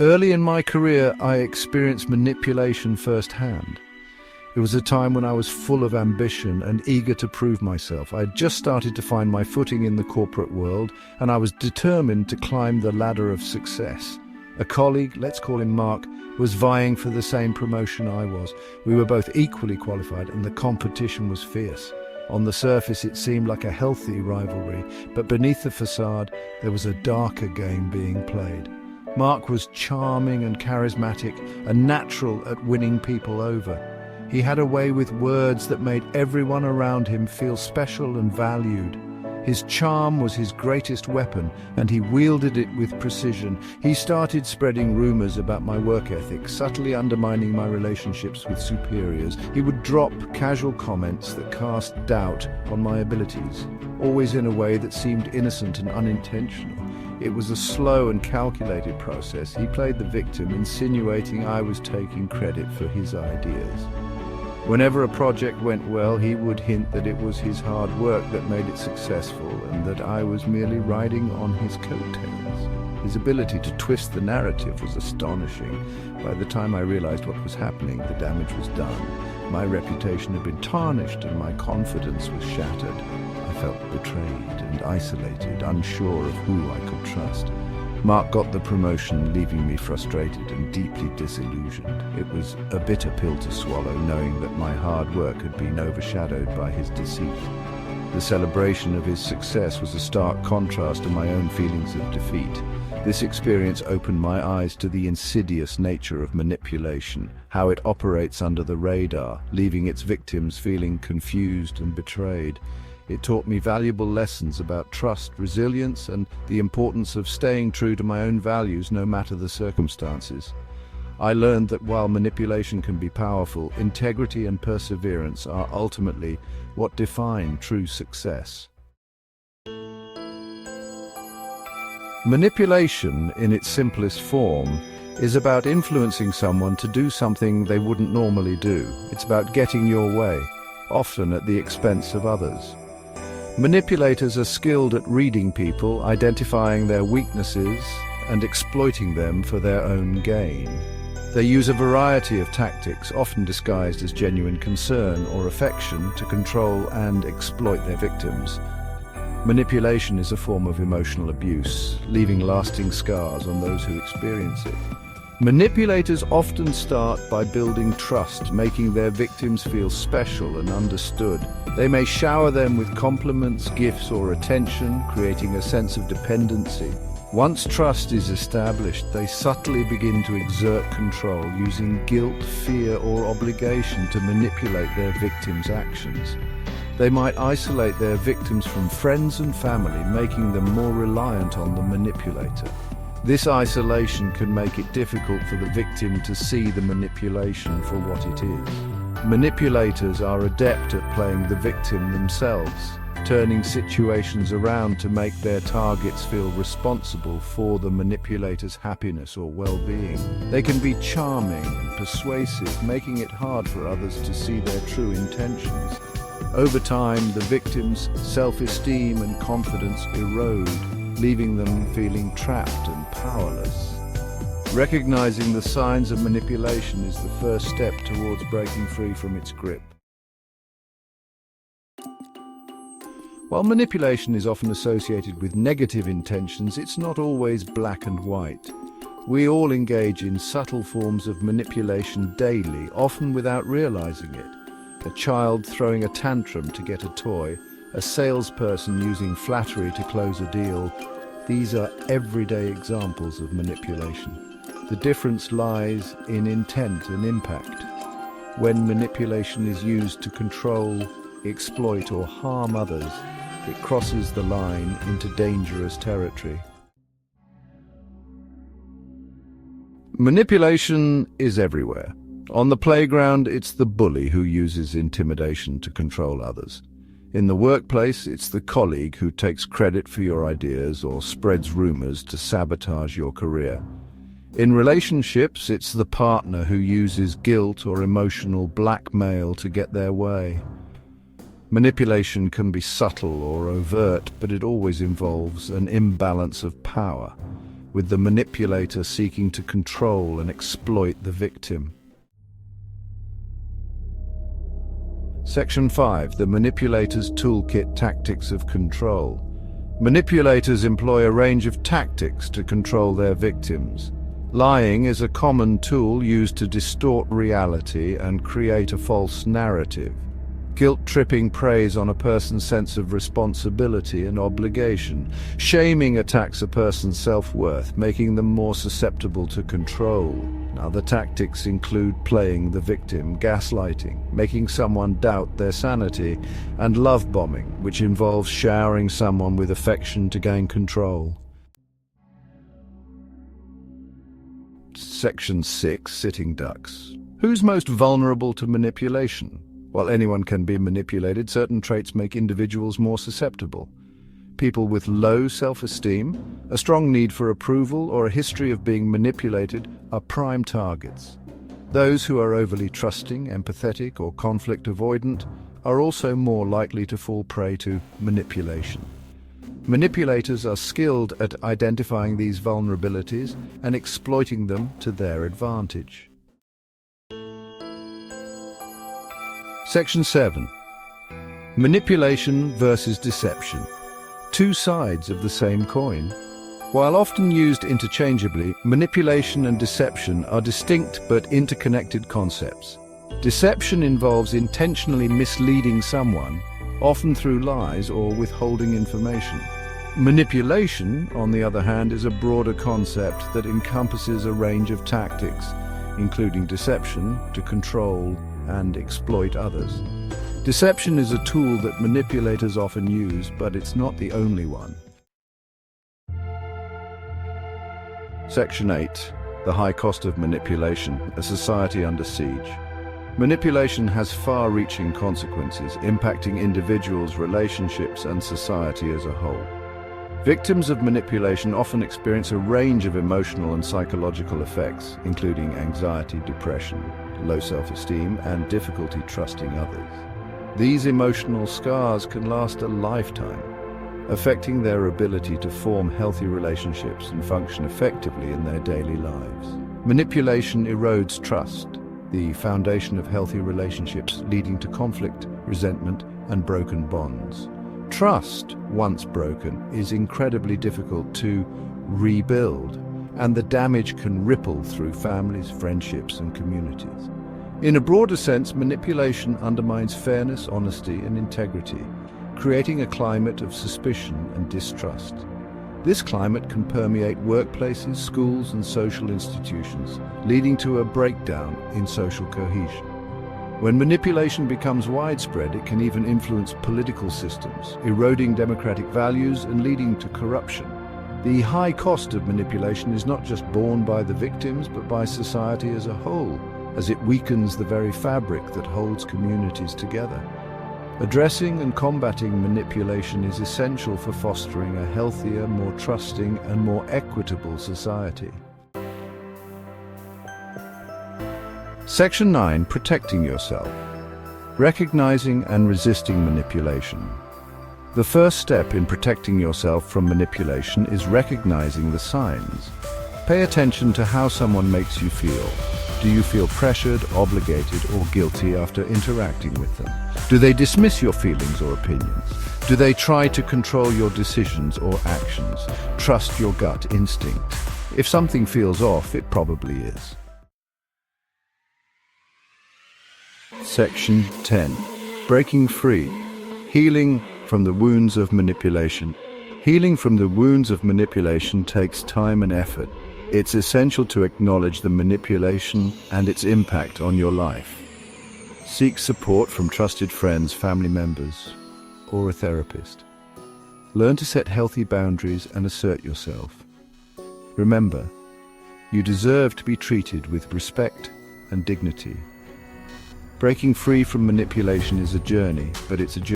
Early in my career, I experienced manipulation firsthand. It was a time when I was full of ambition and eager to prove myself. I had just started to find my footing in the corporate world, and I was determined to climb the ladder of success. A colleague, let's call him Mark, was vying for the same promotion I was. We were both equally qualified, and the competition was fierce. On the surface, it seemed like a healthy rivalry, but beneath the facade, there was a darker game being played. Mark was charming and charismatic, a natural at winning people over. He had a way with words that made everyone around him feel special and valued. His charm was his greatest weapon, and he wielded it with precision. He started spreading rumors about my work ethic, subtly undermining my relationships with superiors. He would drop casual comments that cast doubt on my abilities, always in a way that seemed innocent and unintentional. It was a slow and calculated process. He played the victim, insinuating I was taking credit for his ideas. Whenever a project went well, he would hint that it was his hard work that made it successful and that I was merely riding on his coattails. His ability to twist the narrative was astonishing. By the time I realized what was happening, the damage was done. My reputation had been tarnished and my confidence was shattered. I felt betrayed and isolated, unsure of who I could trust. Mark got the promotion, leaving me frustrated and deeply disillusioned. It was a bitter pill to swallow, knowing that my hard work had been overshadowed by his deceit. The celebration of his success was a stark contrast to my own feelings of defeat. This experience opened my eyes to the insidious nature of manipulation, how it operates under the radar, leaving its victims feeling confused and betrayed. It taught me valuable lessons about trust, resilience, and the importance of staying true to my own values no matter the circumstances. I learned that while manipulation can be powerful, integrity and perseverance are ultimately what define true success. Manipulation, in its simplest form, is about influencing someone to do something they wouldn't normally do. It's about getting your way, often at the expense of others. Manipulators are skilled at reading people, identifying their weaknesses, and exploiting them for their own gain. They use a variety of tactics, often disguised as genuine concern or affection, to control and exploit their victims. Manipulation is a form of emotional abuse, leaving lasting scars on those who experience it. Manipulators often start by building trust, making their victims feel special and understood. They may shower them with compliments, gifts, or attention, creating a sense of dependency. Once trust is established, they subtly begin to exert control, using guilt, fear, or obligation to manipulate their victims' actions. They might isolate their victims from friends and family, making them more reliant on the manipulator. This isolation can make it difficult for the victim to see the manipulation for what it is. Manipulators are adept at playing the victim themselves, turning situations around to make their targets feel responsible for the manipulator's happiness or well-being. They can be charming and persuasive, making it hard for others to see their true intentions. Over time, the victim's self-esteem and confidence erode, leaving them feeling trapped and powerless. Recognizing the signs of manipulation is the first step towards breaking free from its grip. While manipulation is often associated with negative intentions, it's not always black and white. We all engage in subtle forms of manipulation daily, often without realizing it. A child throwing a tantrum to get a toy, a salesperson using flattery to close a deal. These are everyday examples of manipulation. The difference lies in intent and impact. When manipulation is used to control, exploit, or harm others, it crosses the line into dangerous territory. Manipulation is everywhere. On the playground, it's the bully who uses intimidation to control others. In the workplace, it's the colleague who takes credit for your ideas or spreads rumors to sabotage your career. In relationships, it's the partner who uses guilt or emotional blackmail to get their way. Manipulation can be subtle or overt, but it always involves an imbalance of power. with the manipulator seeking to control and exploit the victim. Section 5. The Manipulator's Toolkit: Tactics of Control. Manipulators employ a range of tactics to control their victims. Lying is a common tool used to distort reality and create a false narrative. Guilt-tripping preys on a person's sense of responsibility and obligation. Shaming attacks a person's self-worth, making them more susceptible to control. Other tactics include playing the victim, gaslighting, making someone doubt their sanity, and love bombing, which involves showering someone with affection to gain control. Section 6. Sitting ducks. Who's most vulnerable to manipulation? While anyone can be manipulated, certain traits make individuals more susceptible. People with low self-esteem, a strong need for approval, or a history of being manipulated are prime targets. Those who are overly trusting, empathetic, or conflict avoidant are also more likely to fall prey to manipulation. Manipulators are skilled at identifying these vulnerabilities and exploiting them to their advantage. Section 7. Manipulation versus deception. Two sides of the same coin. While often used interchangeably, manipulation and deception are distinct but interconnected concepts. Deception involves intentionally misleading someone, often through lies or withholding information. Manipulation, on the other hand, is a broader concept that encompasses a range of tactics, including deception to control and exploit others. Deception is a tool that manipulators often use, but it's not the only one. Section 8. The high cost of manipulation: a society under siege. Manipulation has far-reaching consequences, impacting individuals, relationships, and society as a whole. Victims of manipulation often experience a range of emotional and psychological effects, including anxiety, depression, low self-esteem, and difficulty trusting others. These emotional scars can last a lifetime, affecting their ability to form healthy relationships and function effectively in their daily lives. Manipulation erodes trust, the foundation of healthy relationships, leading to conflict, resentment, and broken bonds. Trust, once broken, is incredibly difficult to rebuild, and the damage can ripple through families, friendships, and communities. In a broader sense, manipulation undermines fairness, honesty, and integrity, creating a climate of suspicion and distrust. This climate can permeate workplaces, schools, and social institutions, leading to a breakdown in social cohesion. When manipulation becomes widespread, it can even influence political systems, eroding democratic values and leading to corruption. The high cost of manipulation is not just borne by the victims, but by society as a whole, as it weakens the very fabric that holds communities together. Addressing and combating manipulation is essential for fostering a healthier, more trusting, and more equitable society. Section 9. Protecting yourself. Recognizing and resisting manipulation. The first step in protecting yourself from manipulation is recognizing the signs. Pay attention to how someone makes you feel. Do you feel pressured, obligated, or guilty after interacting with them? Do they dismiss your feelings or opinions? Do they try to control your decisions or actions? Trust your gut instinct. If something feels off, it probably is. Section 10. Breaking free. Healing from the wounds of manipulation. Healing from the wounds of manipulation takes time and effort. It's essential to acknowledge the manipulation and its impact on your life. Seek support from trusted friends, family members, or a therapist. Learn to set healthy boundaries and assert yourself. Remember, you deserve to be treated with respect and dignity. Breaking free from manipulation is a journey, but it's a journey